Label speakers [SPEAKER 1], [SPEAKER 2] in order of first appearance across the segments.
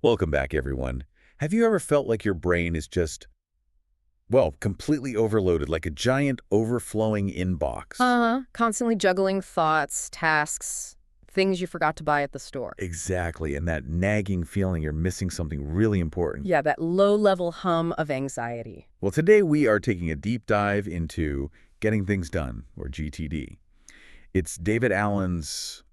[SPEAKER 1] Welcome back, everyone. Have you ever felt like your brain is just, well, completely overloaded, like a giant overflowing inbox?
[SPEAKER 2] Constantly juggling thoughts, tasks, things you forgot to buy at the store.
[SPEAKER 1] Exactly, and that nagging feeling you're missing something really important.
[SPEAKER 2] Yeah, that low-level hum of anxiety.
[SPEAKER 1] Well, today we are taking a deep dive into getting things done, or GTD. It's David Allen's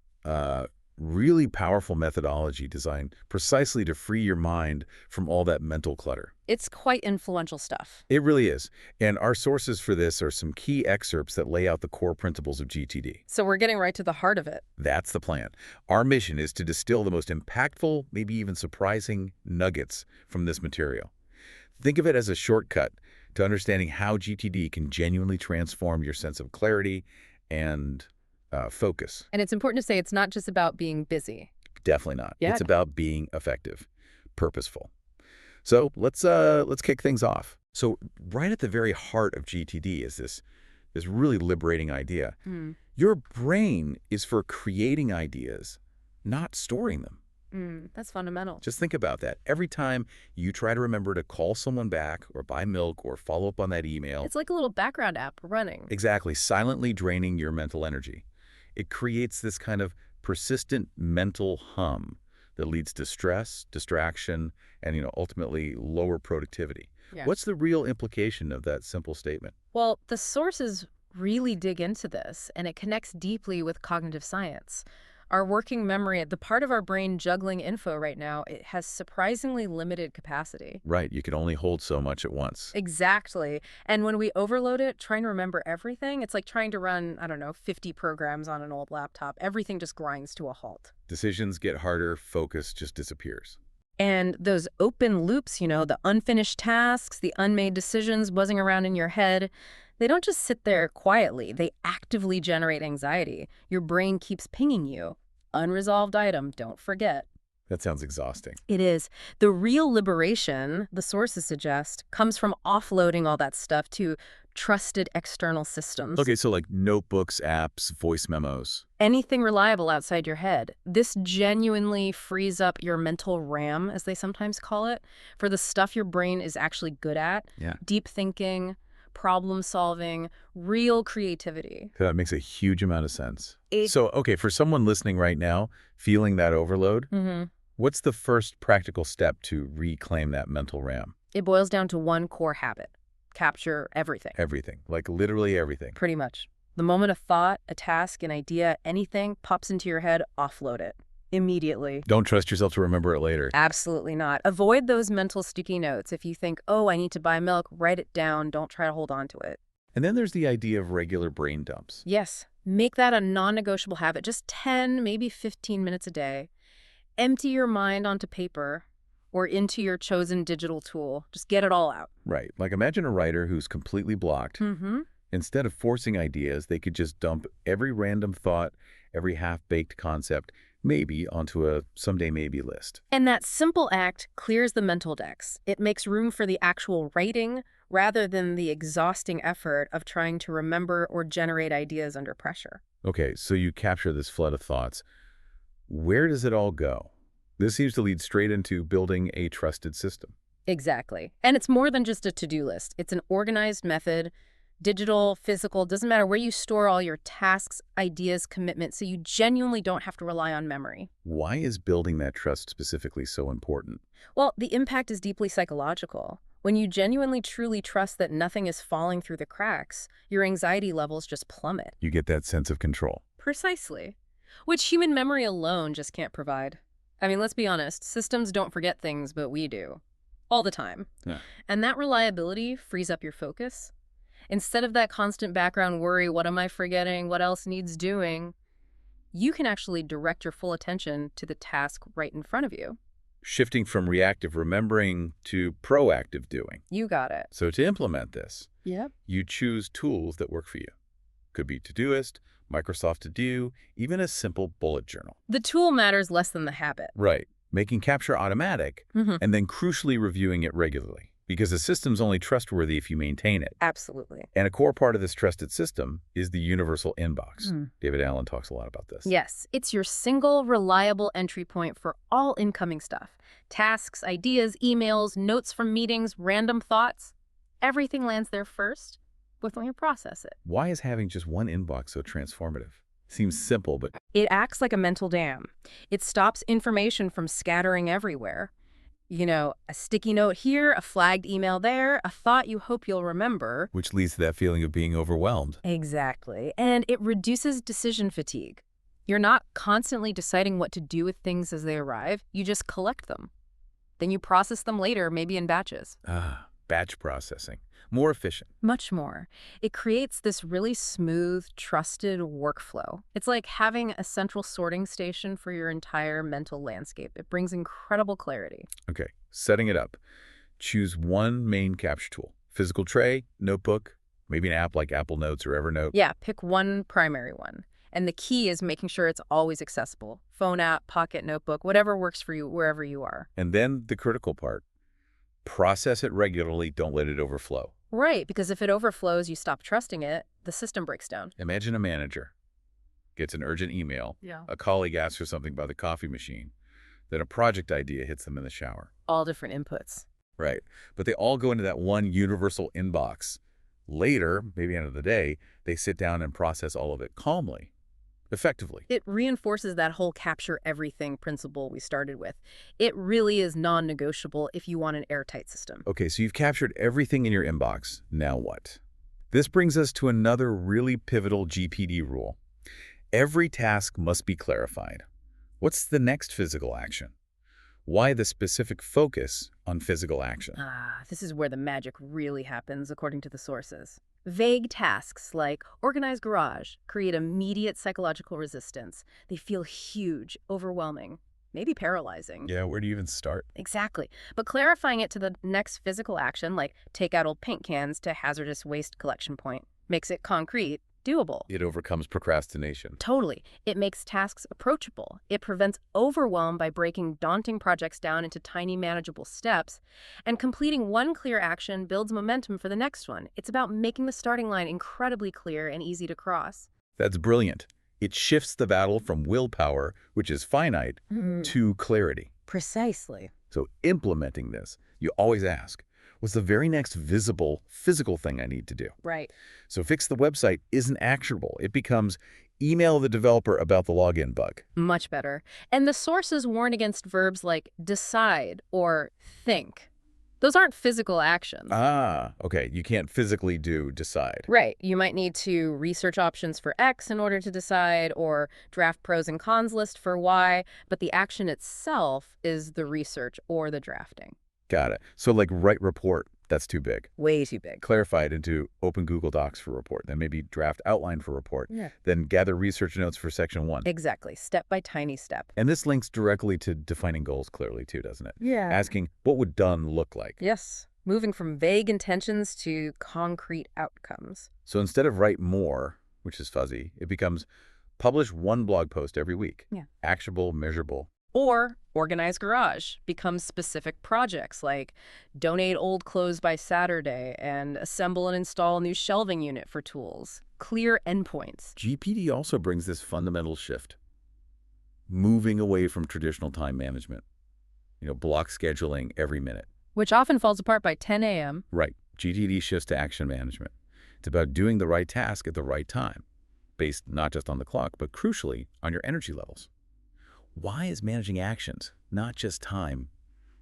[SPEAKER 1] really powerful methodology designed precisely to free your mind from all that mental clutter.
[SPEAKER 2] It's quite influential stuff.
[SPEAKER 1] It really is. And our sources for this are some key excerpts that lay out the core principles of GTD.
[SPEAKER 2] So we're getting right to the heart of it.
[SPEAKER 1] That's the plan. Our mission is to distill the most impactful, maybe even surprising nuggets from this material. Think of it as a shortcut to understanding how GTD can genuinely transform your sense of clarity and focus.
[SPEAKER 2] And it's important to say it's not just about being busy.
[SPEAKER 1] Definitely not.
[SPEAKER 2] Yeah.
[SPEAKER 1] It's about being effective, purposeful. So let's kick things off. So right at the very heart of GTD is this really liberating idea. Your brain is for creating ideas, not storing them.
[SPEAKER 2] That's fundamental.
[SPEAKER 1] Just think about that. Every time you try to remember to call someone back or buy milk or follow up on that email,
[SPEAKER 2] It's like a little background app running.
[SPEAKER 1] exactly, silently draining your mental energy. It creates this kind of persistent mental hum that leads to stress, distraction, and ultimately lower productivity.
[SPEAKER 2] Yeah.
[SPEAKER 1] What's the real implication of that simple statement?
[SPEAKER 2] Well, the sources really dig into this, and it connects deeply with cognitive science. Our working memory, the part of our brain juggling info right now, it has surprisingly limited capacity.
[SPEAKER 1] Right, you can only hold so much at once.
[SPEAKER 2] Exactly. And when we overload it, trying to remember everything, it's like trying to run, I don't know, 50 programs on an old laptop. Everything just grinds to a halt.
[SPEAKER 1] Decisions get harder, focus just disappears.
[SPEAKER 2] And those open loops, the unfinished tasks, the unmade decisions buzzing around in your head, they don't just sit there quietly. They actively generate anxiety. Your brain keeps pinging you. Unresolved item, don't forget.
[SPEAKER 1] That sounds exhausting.
[SPEAKER 2] It is. The real liberation, the sources suggest, comes from offloading all that stuff to trusted external systems.
[SPEAKER 1] Okay, so like notebooks, apps, voice memos.
[SPEAKER 2] Anything reliable outside your head. This genuinely frees up your mental RAM, as they sometimes call it, for the stuff your brain is actually good at.
[SPEAKER 1] Yeah.
[SPEAKER 2] Deep thinking, problem solving, real creativity.
[SPEAKER 1] That makes a huge amount of sense.
[SPEAKER 2] It-
[SPEAKER 1] So, okay, for someone listening right now, feeling that overload, what's the first practical step to reclaim that mental RAM?
[SPEAKER 2] It boils down to one core habit. Capture everything.
[SPEAKER 1] Everything, like literally everything.
[SPEAKER 2] Pretty much. The moment a thought, a task, an idea, anything pops into your head, offload it. Immediately.
[SPEAKER 1] Don't trust yourself to remember it later.
[SPEAKER 2] Absolutely not. Avoid those mental sticky notes. If you think, oh, I need to buy milk, write it down. Don't try to hold on to it.
[SPEAKER 1] And then there's the idea of regular brain dumps.
[SPEAKER 2] Yes. Make that a non-negotiable habit. Just 10, maybe 15 minutes a day. Empty your mind onto paper or into your chosen digital tool. Just get it all out.
[SPEAKER 1] Right. Like imagine a writer who's completely blocked. Instead of forcing ideas, they could just dump every random thought, every half-baked concept, maybe onto a someday maybe list.
[SPEAKER 2] And that simple act clears the mental decks. It makes room for the actual writing rather than the exhausting effort of trying to remember or generate ideas under pressure.
[SPEAKER 1] Okay, so you capture this flood of thoughts. Where does it all go? This seems to lead straight into building a trusted system.
[SPEAKER 2] Exactly. And it's more than just a to-do list. It's an organized method, digital, physical, doesn't matter where you store all your tasks, ideas, commitments, so you genuinely don't have to rely on memory.
[SPEAKER 1] Why is building that trust specifically so important?
[SPEAKER 2] Well, the impact is deeply psychological. When you genuinely truly trust that nothing is falling through the cracks, your anxiety levels just plummet.
[SPEAKER 1] You get that sense of control.
[SPEAKER 2] Precisely. Which human memory alone just can't provide. I mean, let's be honest, systems don't forget things, but we do. All the time.
[SPEAKER 1] Yeah.
[SPEAKER 2] And that reliability frees up your focus. Instead of that constant background worry, what am I forgetting, what else needs doing, you can actually direct your full attention to the task right in front of you.
[SPEAKER 1] Shifting from reactive remembering to proactive doing.
[SPEAKER 2] You got it.
[SPEAKER 1] So to implement this,
[SPEAKER 2] Yep.
[SPEAKER 1] you choose tools that work for you. Could be Todoist, Microsoft To Do, even a simple bullet journal.
[SPEAKER 2] The tool matters less than the habit.
[SPEAKER 1] Right. Making capture automatic
[SPEAKER 2] Mhm.
[SPEAKER 1] and then crucially reviewing it regularly. because the system's only trustworthy if you maintain it.
[SPEAKER 2] Absolutely.
[SPEAKER 1] And a core part of this trusted system is the universal inbox. David Allen talks a lot about this.
[SPEAKER 2] Yes, it's your single, reliable entry point for all incoming stuff. Tasks, ideas, emails, notes from meetings, random thoughts. Everything lands there first before you process it.
[SPEAKER 1] Why is having just one inbox so transformative? Seems simple, but
[SPEAKER 2] It acts like a mental dam. It stops information from scattering everywhere. A sticky note here, a flagged email there, a thought you hope you'll remember.
[SPEAKER 1] which leads to that feeling of being overwhelmed.
[SPEAKER 2] Exactly. And it reduces decision fatigue. You're not constantly deciding what to do with things as they arrive. You just collect them. Then you process them later, maybe in batches.
[SPEAKER 1] Batch processing. More efficient.
[SPEAKER 2] Much more. It creates this really smooth, trusted workflow. It's like having a central sorting station for your entire mental landscape. It brings incredible clarity.
[SPEAKER 1] Okay, setting it up. Choose one main capture tool. Physical tray, notebook, maybe an app like Apple Notes or Evernote.
[SPEAKER 2] Yeah, pick one primary one. And the key is making sure it's always accessible. Phone app, pocket notebook, whatever works for you wherever you are.
[SPEAKER 1] And then the critical part. Process it regularly, don't let it overflow.
[SPEAKER 2] Right, because if it overflows, you stop trusting it, the system breaks down.
[SPEAKER 1] Imagine a manager gets an urgent email. A colleague asks for something by the coffee machine. Then a project idea hits them in the shower.
[SPEAKER 2] All different inputs.
[SPEAKER 1] Right. But they all go into that one universal inbox. Later, maybe end of the day, they sit down and process all of it calmly, effectively.
[SPEAKER 2] It reinforces that whole capture everything principle we started with. It really is non-negotiable if you want an airtight system.
[SPEAKER 1] Okay, so you've captured everything in your inbox. Now what? This brings us to another really pivotal GTD rule. Every task must be clarified. What's the next physical action? Why the specific focus on physical action?
[SPEAKER 2] This is where the magic really happens, according to the sources. Vague tasks like organize garage create immediate psychological resistance. They feel huge, overwhelming, maybe paralyzing.
[SPEAKER 1] Yeah, where do you even start?
[SPEAKER 2] Exactly. But clarifying it to the next physical action, like take out old paint cans to hazardous waste collection point, makes it concrete, doable.
[SPEAKER 1] It overcomes procrastination.
[SPEAKER 2] Totally. It makes tasks approachable. It prevents overwhelm by breaking daunting projects down into tiny, manageable steps. And completing one clear action builds momentum for the next one. It's about making the starting line incredibly clear and easy to cross.
[SPEAKER 1] That's brilliant. It shifts the battle from willpower, which is finite, to clarity.
[SPEAKER 2] Precisely.
[SPEAKER 1] So implementing this, you always ask, what's the very next visible, physical thing I need to do?
[SPEAKER 2] Right.
[SPEAKER 1] So fix the website isn't actionable. It becomes email the developer about the login bug.
[SPEAKER 2] Much better. And the sources warn against verbs like decide or think. Those aren't physical actions.
[SPEAKER 1] Okay. You can't physically decide.
[SPEAKER 2] Right. You might need to research options for X in order to decide, or draft pros and cons list for Y, but the action itself is the research or the drafting.
[SPEAKER 1] Got it. So like write report, that's too big.
[SPEAKER 2] Way too big.
[SPEAKER 1] Clarify it into open Google Docs for report, then maybe draft outline for report, then gather research notes for section 1.
[SPEAKER 2] Exactly. Step by tiny step.
[SPEAKER 1] And this links directly to defining goals clearly too, doesn't it?
[SPEAKER 2] Yeah.
[SPEAKER 1] Asking, what would done look like?
[SPEAKER 2] Yes. Moving from vague intentions to concrete outcomes.
[SPEAKER 1] So instead of write more, which is fuzzy, it becomes publish one blog post every week. Actionable, measurable.
[SPEAKER 2] Or organize garage becomes specific projects like donate old clothes by Saturday and assemble and install a new shelving unit for tools. Clear endpoints.
[SPEAKER 1] GTD also brings this fundamental shift, moving away from traditional time management. Block scheduling every minute.
[SPEAKER 2] Which often falls apart by 10 a.m.
[SPEAKER 1] Right. GTD shifts to action management. It's about doing the right task at the right time, based not just on the clock, but crucially on your energy levels. Why is managing actions, not just time,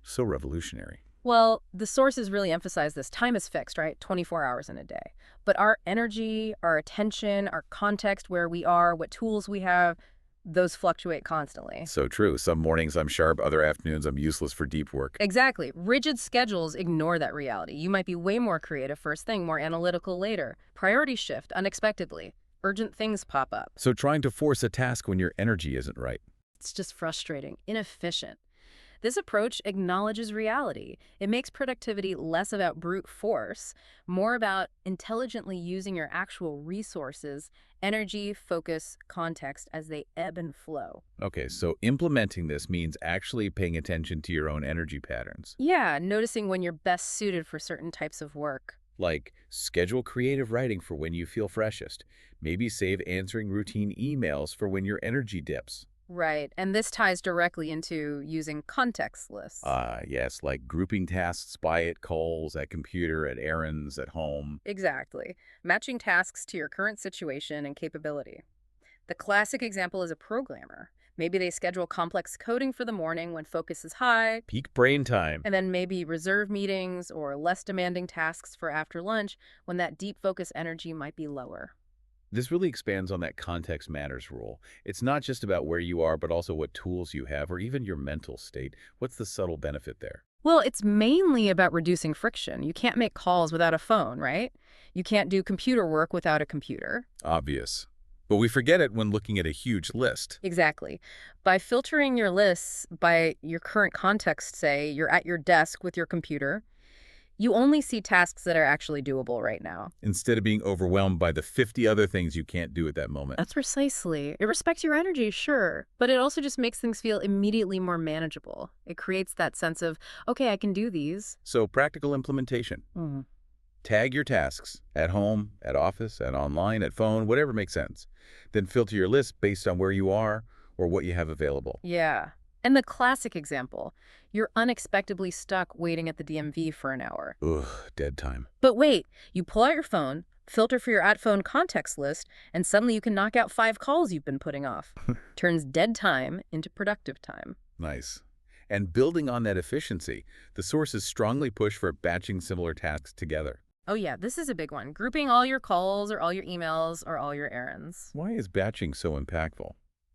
[SPEAKER 1] so revolutionary?
[SPEAKER 2] Well, the sources really emphasize this. Time is fixed, right? 24 hours in a day. But our energy, our attention, our context, where we are, what tools we have, those fluctuate constantly.
[SPEAKER 1] So true. Some mornings I'm sharp, other afternoons I'm useless for deep work.
[SPEAKER 2] Exactly. Rigid schedules ignore that reality. You might be way more creative first thing, more analytical later. Priorities shift unexpectedly. Urgent things pop up.
[SPEAKER 1] So trying to force a task when your energy isn't right.
[SPEAKER 2] It's just frustrating, inefficient. This approach acknowledges reality. It makes productivity less about brute force, more about intelligently using your actual resources, energy, focus, context as they ebb and flow.
[SPEAKER 1] Okay, so implementing this means actually paying attention to your own energy patterns.
[SPEAKER 2] Yeah, noticing when you're best suited for certain types of work.
[SPEAKER 1] Like, schedule creative writing for when you feel freshest. Maybe save answering routine emails for when your energy dips.
[SPEAKER 2] Right, and this ties directly into using context lists.
[SPEAKER 1] Yes, like grouping tasks by at calls, at computer, at errands, at home.
[SPEAKER 2] Exactly. Matching tasks to your current situation and capability. The classic example is a programmer. Maybe they schedule complex coding for the morning when focus is high,
[SPEAKER 1] Peak brain time.
[SPEAKER 2] and then maybe reserve meetings or less demanding tasks for after lunch when that deep focus energy might be lower.
[SPEAKER 1] This really expands on that context matters rule. It's not just about where you are, but also what tools you have, or even your mental state. What's the subtle benefit there?
[SPEAKER 2] Well, it's mainly about reducing friction. You can't make calls without a phone, right? You can't do computer work without a computer.
[SPEAKER 1] Obvious. But we forget it when looking at a huge list.
[SPEAKER 2] Exactly. By filtering your lists by your current context, say you're at your desk with your computer, you only see tasks that are actually doable right now.
[SPEAKER 1] Instead of being overwhelmed by the 50 other things you can't do at that moment.
[SPEAKER 2] That's precisely. It respects your energy, sure, but it also just makes things feel immediately more manageable. It creates that sense of, okay, I can do these.
[SPEAKER 1] So practical implementation. Tag your tasks at home, at office, at online, at phone, whatever makes sense. Then filter your list based on where you are or what you have available.
[SPEAKER 2] Yeah. And the classic example, you're unexpectedly stuck waiting at the DMV for an hour.
[SPEAKER 1] Ugh, dead time.
[SPEAKER 2] But wait, you pull out your phone, filter for your at-phone context list, and suddenly you can knock out 5 calls you've been putting off. Turns dead time into productive time.
[SPEAKER 1] Nice. And building on that efficiency, the sources strongly push for batching similar tasks together.
[SPEAKER 2] Oh yeah, this is a big one. Grouping all your calls or all your emails or all your errands.
[SPEAKER 1] Why is batching so impactful?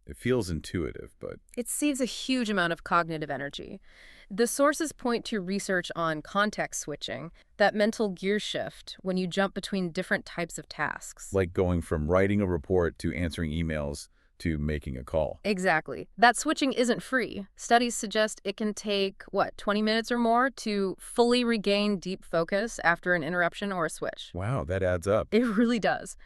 [SPEAKER 1] It feels intuitive, but
[SPEAKER 2] It saves a huge amount of cognitive energy. The sources point to research on context switching, that mental gear shift when you jump between different types of tasks.
[SPEAKER 1] like going from writing a report to answering emails to making a call.
[SPEAKER 2] Exactly. That switching isn't free. Studies suggest it can take, 20 minutes or more to fully regain deep focus after an interruption or a switch.
[SPEAKER 1] Wow, that adds up.
[SPEAKER 2] It really does.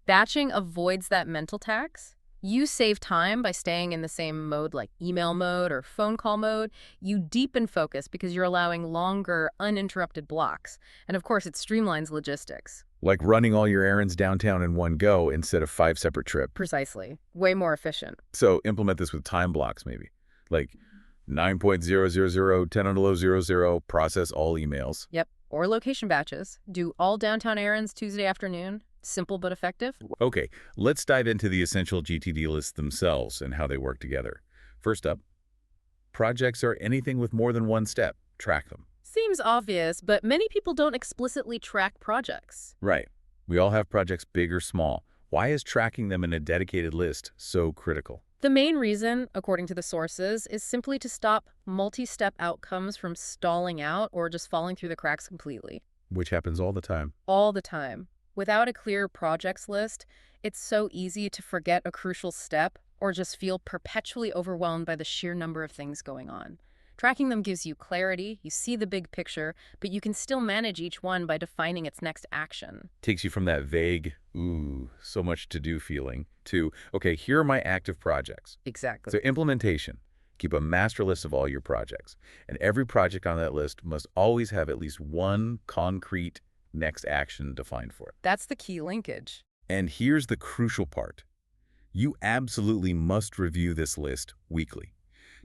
[SPEAKER 2] Batching avoids that mental tax. You save time by staying in the same mode like email mode or phone call mode. You deepen focus because you're allowing longer, uninterrupted blocks. And of course, it streamlines logistics.
[SPEAKER 1] Like running all your errands downtown in one go instead of 5 separate trips.
[SPEAKER 2] Precisely. Way more efficient.
[SPEAKER 1] So implement this with time blocks maybe. Like 9.000, 10 on the low 00, process all emails.
[SPEAKER 2] Yep. Or location batches. Do all downtown errands Tuesday afternoon. Simple but effective.
[SPEAKER 1] Okay, let's dive into the essential GTD lists themselves and how they work together. First up, projects are anything with more than one step. Track them.
[SPEAKER 2] Seems obvious, but many people don't explicitly track projects.
[SPEAKER 1] Right. We all have projects big or small. Why is tracking them in a dedicated list so critical?
[SPEAKER 2] The main reason, according to the sources, is simply to stop multi-step outcomes from stalling out or just falling through the cracks completely.
[SPEAKER 1] Which happens all the time.
[SPEAKER 2] All the time. Without a clear projects list, it's so easy to forget a crucial step or just feel perpetually overwhelmed by the sheer number of things going on. Tracking them gives you clarity, you see the big picture, but you can still manage each one by defining its next action.
[SPEAKER 1] Takes you from that vague, ooh, so much to do feeling to, okay, here are my active projects.
[SPEAKER 2] Exactly.
[SPEAKER 1] So implementation. Keep a master list of all your projects. And every project on that list must always have at least one concrete next action defined for it.
[SPEAKER 2] That's the key linkage.
[SPEAKER 1] And here's the crucial part. You absolutely must review this list weekly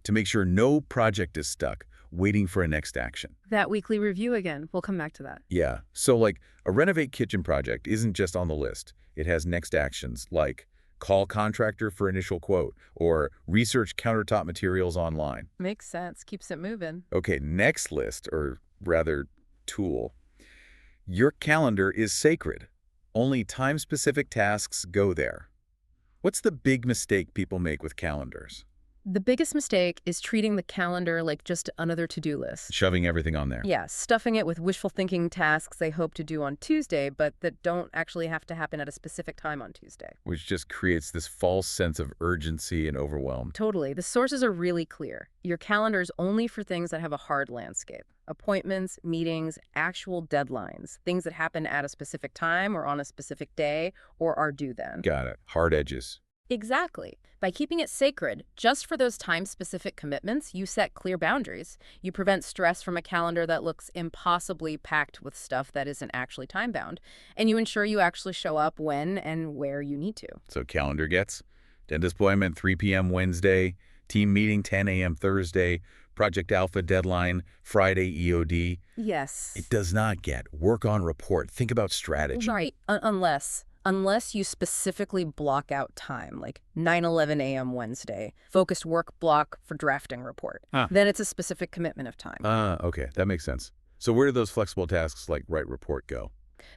[SPEAKER 1] to make sure no project is stuck waiting for a next action.
[SPEAKER 2] That weekly review again. We'll come back to that.
[SPEAKER 1] Yeah, so like a renovate kitchen project isn't just on the list. It has next actions like call contractor for initial quote or research countertop materials online.
[SPEAKER 2] Makes sense. Keeps it moving.
[SPEAKER 1] Okay, next list, or rather tool. Your calendar is sacred. Only time-specific tasks go there. What's the big mistake people make with calendars?
[SPEAKER 2] The biggest mistake is treating the calendar like just another to-do list.
[SPEAKER 1] Shoving everything on there.
[SPEAKER 2] Yeah, stuffing it with wishful thinking tasks they hope to do on Tuesday, but that don't actually have to happen at a specific time on Tuesday.
[SPEAKER 1] Which just creates this false sense of urgency and overwhelm.
[SPEAKER 2] Totally. The sources are really clear. Your calendar is only for things that have a hard landscape. Appointments, meetings, actual deadlines. Things that happen at a specific time or on a specific day or are due then.
[SPEAKER 1] Got it. Hard edges.
[SPEAKER 2] Exactly. By keeping it sacred, just for those time-specific commitments, you set clear boundaries. You prevent stress from a calendar that looks impossibly packed with stuff that isn't actually time-bound. And you ensure you actually show up when and where you need to.
[SPEAKER 1] So calendar gets dentist appointment 3 p.m. Wednesday, team meeting 10 a.m. Thursday, Project Alpha deadline Friday EOD.
[SPEAKER 2] Yes.
[SPEAKER 1] It does not get work on report. Think about strategy.
[SPEAKER 2] Right. Unless you specifically block out time, like 9:11 a.m. Wednesday, focused work block for drafting report. Then it's a specific commitment of time.
[SPEAKER 1] Okay. That makes sense. So where do those flexible tasks like write report go?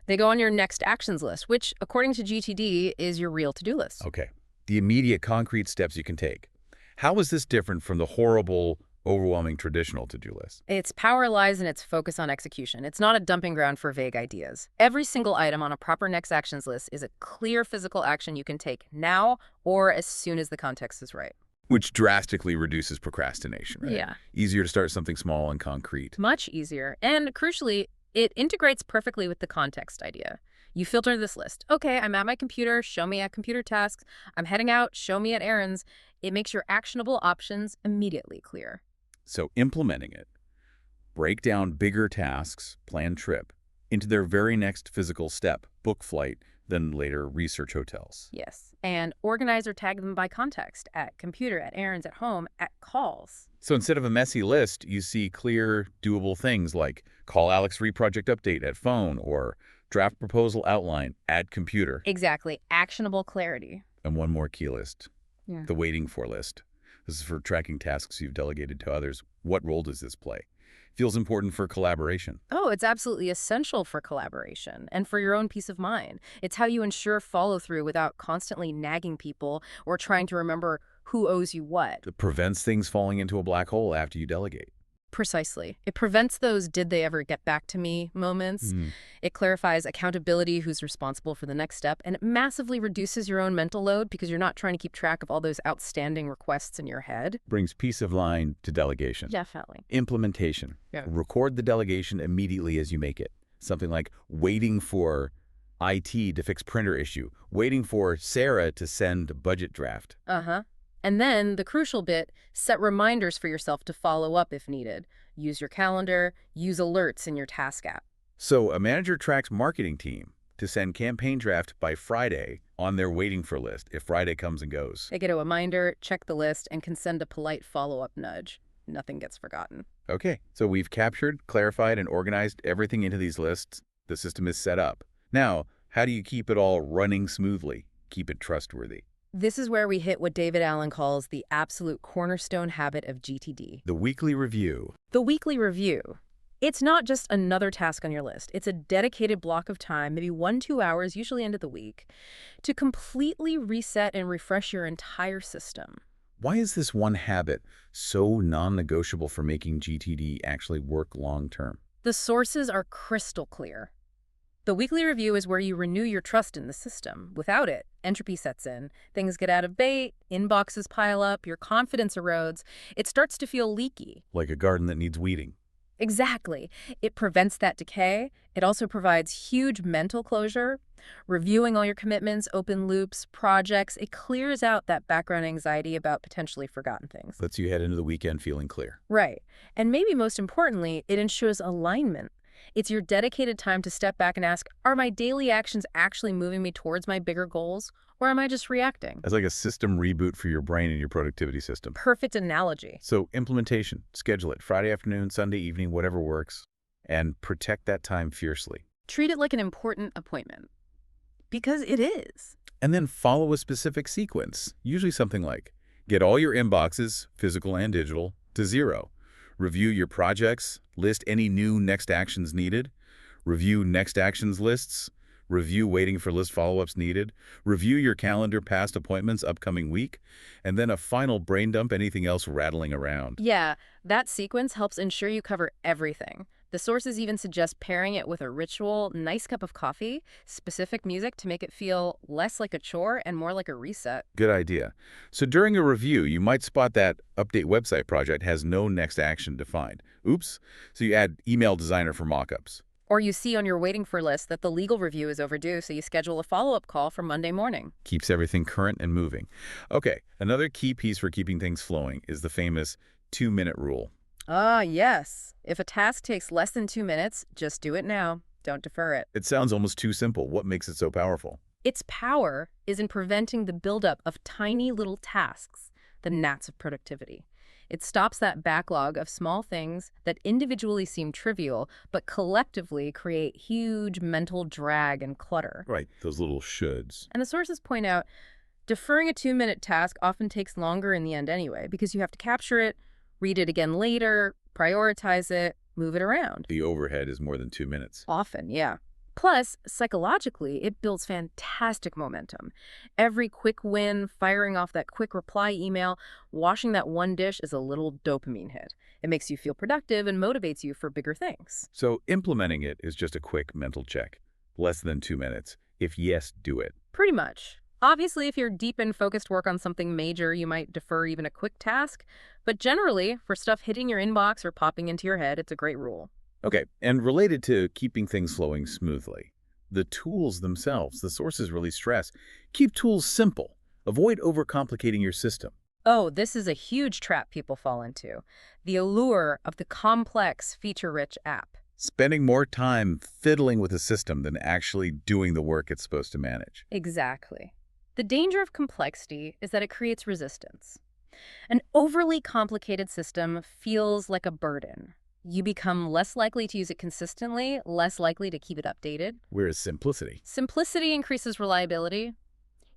[SPEAKER 2] They go on your next actions list, which, according to GTD, is your real to-do list.
[SPEAKER 1] Okay. The immediate concrete steps you can take. How is this different from the horrible, overwhelming traditional to-do list?
[SPEAKER 2] Its power lies in its focus on execution. It's not a dumping ground for vague ideas. Every single item on a proper next actions list is a clear physical action you can take now or as soon as the context is right.
[SPEAKER 1] Which drastically reduces procrastination, right?
[SPEAKER 2] Yeah.
[SPEAKER 1] Easier to start something small and concrete.
[SPEAKER 2] Much easier. And crucially, it integrates perfectly with the context idea. You filter this list. Okay, I'm at my computer, show me at computer tasks. I'm heading out, show me at errands. It makes your actionable options immediately clear.
[SPEAKER 1] So implementing it, break down bigger tasks, plan trip, into their very next physical step, book flight, then later research hotels.
[SPEAKER 2] Yes. And organize or tag them by context, at computer, at errands, at home, at calls.
[SPEAKER 1] So instead of a messy list, you see clear, doable things like call Alex project update at phone or draft proposal outline at computer.
[SPEAKER 2] Exactly. Actionable clarity.
[SPEAKER 1] And one more key list,
[SPEAKER 2] Yeah.
[SPEAKER 1] the waiting for list. This is for tracking tasks you've delegated to others. What role does this play? Feels important for collaboration.
[SPEAKER 2] Oh, it's absolutely essential for collaboration and for your own peace of mind. It's how you ensure follow-through without constantly nagging people or trying to remember who owes you what.
[SPEAKER 1] It prevents things falling into a black hole after you delegate.
[SPEAKER 2] Precisely. It prevents those "did they ever get back to me" moments. It clarifies accountability, who's responsible for the next step, and it massively reduces your own mental load because you're not trying to keep track of all those outstanding requests in your head.
[SPEAKER 1] Brings peace of mind to delegation.
[SPEAKER 2] Definitely.
[SPEAKER 1] Implementation.
[SPEAKER 2] Yeah.
[SPEAKER 1] Record the delegation immediately as you make it. Something like waiting for IT to fix printer issue, waiting for Sarah to send budget draft.
[SPEAKER 2] Uh-huh. And then, the crucial bit, set reminders for yourself to follow up if needed. Use your calendar, use alerts in your task app.
[SPEAKER 1] So a manager tracks marketing team to send campaign draft by Friday on their waiting for list if Friday comes and goes.
[SPEAKER 2] They get a reminder, check the list, and can send a polite follow-up nudge. Nothing gets forgotten.
[SPEAKER 1] Okay, so we've captured, clarified, and organized everything into these lists. The system is set up. Now, how do you keep it all running smoothly? Keep it trustworthy.
[SPEAKER 2] This is where we hit what David Allen calls the absolute cornerstone habit of GTD.
[SPEAKER 1] The weekly review.
[SPEAKER 2] The weekly review. It's not just another task on your list. It's a dedicated block of time, maybe 1-2 hours, usually end of the week, to completely reset and refresh your entire system.
[SPEAKER 1] Why is this one habit so non-negotiable for making GTD actually work long-term?
[SPEAKER 2] The sources are crystal clear. The weekly review is where you renew your trust in the system. Without it, entropy sets in. Things get out of date, inboxes pile up, your confidence erodes. It starts to feel leaky.
[SPEAKER 1] Like a garden that needs weeding.
[SPEAKER 2] Exactly. It prevents that decay. It also provides huge mental closure. Reviewing all your commitments, open loops, projects, it clears out that background anxiety about potentially forgotten things.
[SPEAKER 1] Lets you head into the weekend feeling clear.
[SPEAKER 2] Right. And maybe most importantly, it ensures alignment. It's your dedicated time to step back and ask, are my daily actions actually moving me towards my bigger goals, or am I just reacting?
[SPEAKER 1] It's like a system reboot for your brain and your productivity system.
[SPEAKER 2] Perfect analogy.
[SPEAKER 1] So implementation, schedule it Friday afternoon, Sunday evening, whatever works, and protect that time fiercely.
[SPEAKER 2] Treat it like an important appointment. Because it is.
[SPEAKER 1] And then follow a specific sequence, usually something like, get all your inboxes, physical and digital, to 0. Review your projects, list any new next actions needed, review next actions lists, review waiting for list follow-ups needed, review your calendar past appointments upcoming week, and then a final brain dump anything else rattling around.
[SPEAKER 2] Yeah, that sequence helps ensure you cover everything. The sources even suggest pairing it with a ritual, nice cup of coffee, specific music to make it feel less like a chore and more like a reset.
[SPEAKER 1] Good idea. So during a review, you might spot that update website project has no next action defined. Oops. So you add email designer for mockups.
[SPEAKER 2] Or you see on your waiting for list that the legal review is overdue, so you schedule a follow-up call for Monday morning.
[SPEAKER 1] Keeps everything current and moving. Okay, another key piece for keeping things flowing is the famous 2-minute rule.
[SPEAKER 2] Ah, yes. If a task takes less than 2 minutes, just do it now. Don't defer it.
[SPEAKER 1] It sounds almost too simple. What makes it so powerful?
[SPEAKER 2] Its power is in preventing the buildup of tiny little tasks, the gnats of productivity. It stops that backlog of small things that individually seem trivial, but collectively create huge mental drag and clutter.
[SPEAKER 1] Right, those little shoulds.
[SPEAKER 2] And the sources point out, deferring a 2-minute task often takes longer in the end anyway, because you have to capture it, read it again later, prioritize it, move it around.
[SPEAKER 1] The overhead is more than 2 minutes.
[SPEAKER 2] Often, yeah. Plus, psychologically, it builds fantastic momentum. Every quick win, firing off that quick reply email, washing that one dish is a little dopamine hit. It makes you feel productive and motivates you for bigger things.
[SPEAKER 1] So implementing it is just a quick mental check. Less than 2 minutes. If yes, do it.
[SPEAKER 2] Pretty much. Obviously, if you're deep in focused work on something major, you might defer even a quick task. But generally, for stuff hitting your inbox or popping into your head, it's a great rule.
[SPEAKER 1] Okay, and related to keeping things flowing smoothly, the tools themselves, the sources really stress. Keep tools simple. Avoid overcomplicating your system.
[SPEAKER 2] Oh, this is a huge trap people fall into. The allure of the complex, feature-rich app.
[SPEAKER 1] Spending more time fiddling with a system than actually doing the work it's supposed to manage.
[SPEAKER 2] Exactly. The danger of complexity is that it creates resistance. An overly complicated system feels like a burden. You become less likely to use it consistently, less likely to keep it updated.
[SPEAKER 1] Whereas simplicity.
[SPEAKER 2] Simplicity increases reliability.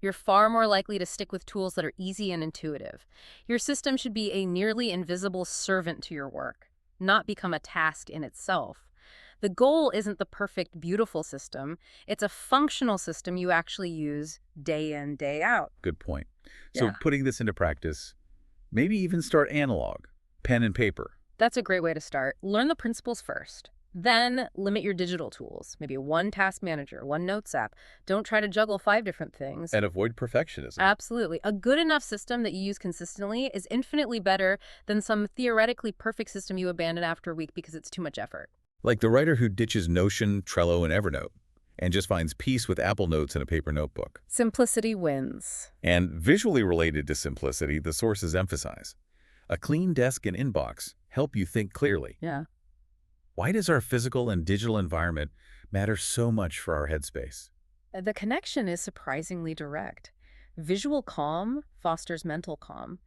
[SPEAKER 2] You're far more likely to stick with tools that are easy and intuitive. Your system should be a nearly invisible servant to your work, not become a task in itself. The goal isn't the perfect, beautiful system. It's a functional system you actually use day in, day out.
[SPEAKER 1] Good point. So
[SPEAKER 2] Yeah.
[SPEAKER 1] putting this into practice, maybe even start analog, pen and paper.
[SPEAKER 2] That's a great way to start. Learn the principles first. Then limit your digital tools. Maybe one task manager, one notes app. Don't try to juggle 5 different things.
[SPEAKER 1] And avoid perfectionism.
[SPEAKER 2] Absolutely. A good enough system that you use consistently is infinitely better than some theoretically perfect system you abandon after a week because it's too much effort.
[SPEAKER 1] Like the writer who ditches Notion, Trello, and Evernote, and just finds peace with Apple Notes and a paper notebook.
[SPEAKER 2] Simplicity wins.
[SPEAKER 1] And visually related to simplicity, the sources emphasize. A clean desk and inbox help you think clearly.
[SPEAKER 2] Yeah.
[SPEAKER 1] Why does our physical and digital environment matter so much for our headspace?
[SPEAKER 2] The connection is surprisingly direct. Visual calm fosters mental calm.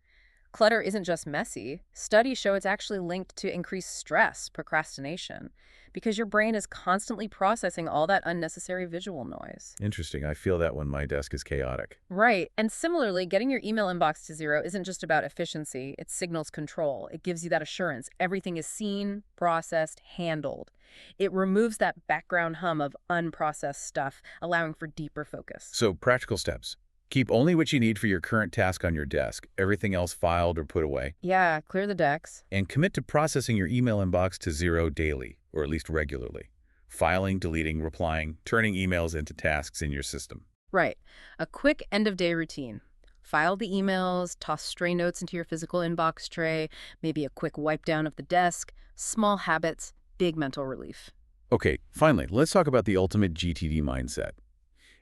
[SPEAKER 2] Clutter isn't just messy. Studies show it's actually linked to increased stress, procrastination, because your brain is constantly processing all that unnecessary visual noise.
[SPEAKER 1] Interesting. I feel that when my desk is chaotic.
[SPEAKER 2] Right. And similarly, getting your email inbox to 0 isn't just about efficiency. It signals control. It gives you that assurance. Everything is seen, processed, handled. It removes that background hum of unprocessed stuff, allowing for deeper focus.
[SPEAKER 1] So, practical steps. Keep only what you need for your current task on your desk, everything else filed or put away.
[SPEAKER 2] Yeah, clear the decks.
[SPEAKER 1] And commit to processing your email inbox to 0 daily, or at least regularly. Filing, deleting, replying, turning emails into tasks in your system.
[SPEAKER 2] Right. A quick end-of-day routine. File the emails, toss stray notes into your physical inbox tray, maybe a quick wipe down of the desk. Small habits, big mental relief.
[SPEAKER 1] Okay, finally, let's talk about the ultimate GTD mindset.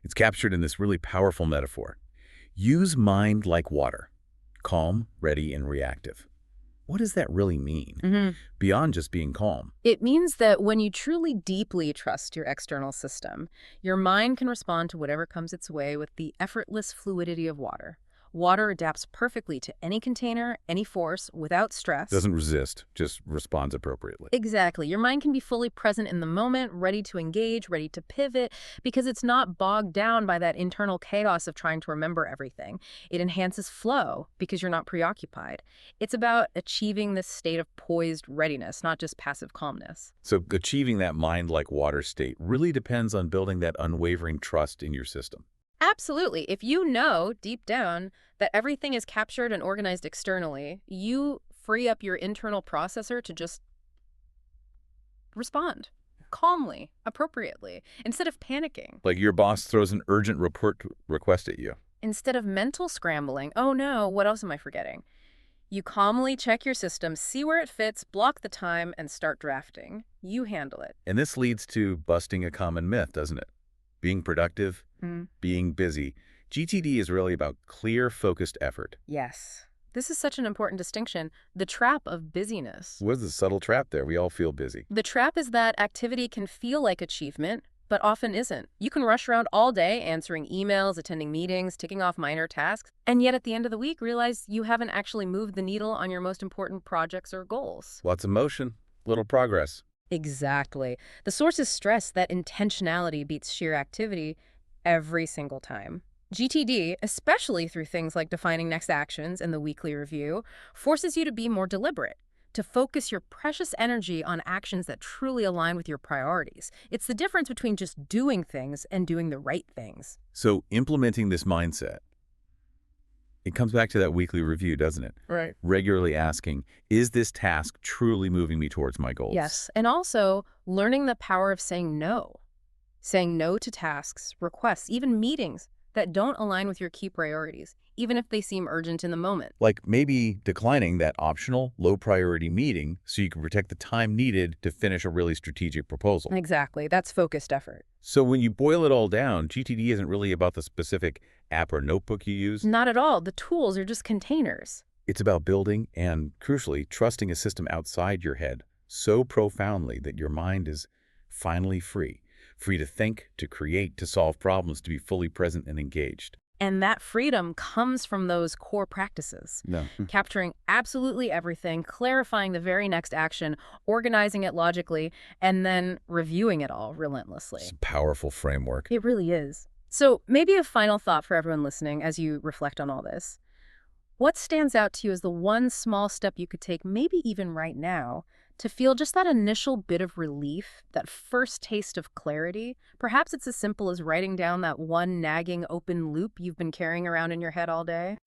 [SPEAKER 1] It's captured in this really powerful metaphor. Use mind like water. Calm, ready, and reactive. What does that really mean? Beyond just being calm.
[SPEAKER 2] It means that when you truly deeply trust your external system, your mind can respond to whatever comes its way with the effortless fluidity of water. Water adapts perfectly to any container, any force, without stress.
[SPEAKER 1] Doesn't resist, just responds appropriately.
[SPEAKER 2] Exactly. Your mind can be fully present in the moment, ready to engage, ready to pivot, because it's not bogged down by that internal chaos of trying to remember everything. It enhances flow because you're not preoccupied. It's about achieving this state of poised readiness, not just passive calmness.
[SPEAKER 1] So achieving that mind-like water state really depends on building that unwavering trust in your system.
[SPEAKER 2] Absolutely. If you know deep down that everything is captured and organized externally, you free up your internal processor to just respond calmly, appropriately, instead of panicking.
[SPEAKER 1] Like your boss throws an urgent report request at you.
[SPEAKER 2] Instead of mental scrambling, oh no, what else am I forgetting? You calmly check your system, see where it fits, block the time, and start drafting. You handle it.
[SPEAKER 1] And this leads to busting a common myth, doesn't it? Being productive, being busy. GTD is really about clear, focused effort.
[SPEAKER 2] Yes. This is such an important distinction. The trap of busyness.
[SPEAKER 1] What's the subtle trap there? We all feel busy.
[SPEAKER 2] The trap is that activity can feel like achievement, but often isn't. You can rush around all day answering emails, attending meetings, ticking off minor tasks, and yet at the end of the week realize you haven't actually moved the needle on your most important projects or goals.
[SPEAKER 1] Lots of motion, little progress.
[SPEAKER 2] Exactly. The source is stress that intentionality beats sheer activity every single time. GTD, especially through things like defining next actions and the weekly review, forces you to be more deliberate, to focus your precious energy on actions that truly align with your priorities. It's the difference between just doing things and doing the right things.
[SPEAKER 1] So implementing this mindset, it comes back to that weekly review, doesn't it?
[SPEAKER 2] Right.
[SPEAKER 1] Regularly asking, is this task truly moving me towards my goals?
[SPEAKER 2] Yes, and also learning the power of saying no. Saying no to tasks, requests, even meetings that don't align with your key priorities, even if they seem urgent in the moment.
[SPEAKER 1] Like maybe declining that optional, low-priority meeting so you can protect the time needed to finish a really strategic proposal.
[SPEAKER 2] Exactly. That's focused effort.
[SPEAKER 1] So when you boil it all down, GTD isn't really about the specific app or notebook you use.
[SPEAKER 2] Not at all. The tools are just containers.
[SPEAKER 1] It's about building and, crucially, trusting a system outside your head so profoundly that your mind is finally free. Free to think, to create, to solve problems, to be fully present and engaged.
[SPEAKER 2] And that freedom comes from those core practices.
[SPEAKER 1] No.
[SPEAKER 2] Capturing absolutely everything, clarifying the very next action, organizing it logically, and then reviewing it all relentlessly.
[SPEAKER 1] It's a powerful framework.
[SPEAKER 2] It really is. So maybe a final thought for everyone listening as you reflect on all this. What stands out to you as the one small step you could take, maybe even right now, to feel just that initial bit of relief, that first taste of clarity? Perhaps it's as simple as writing down that one nagging open loop you've been carrying around in your head all day.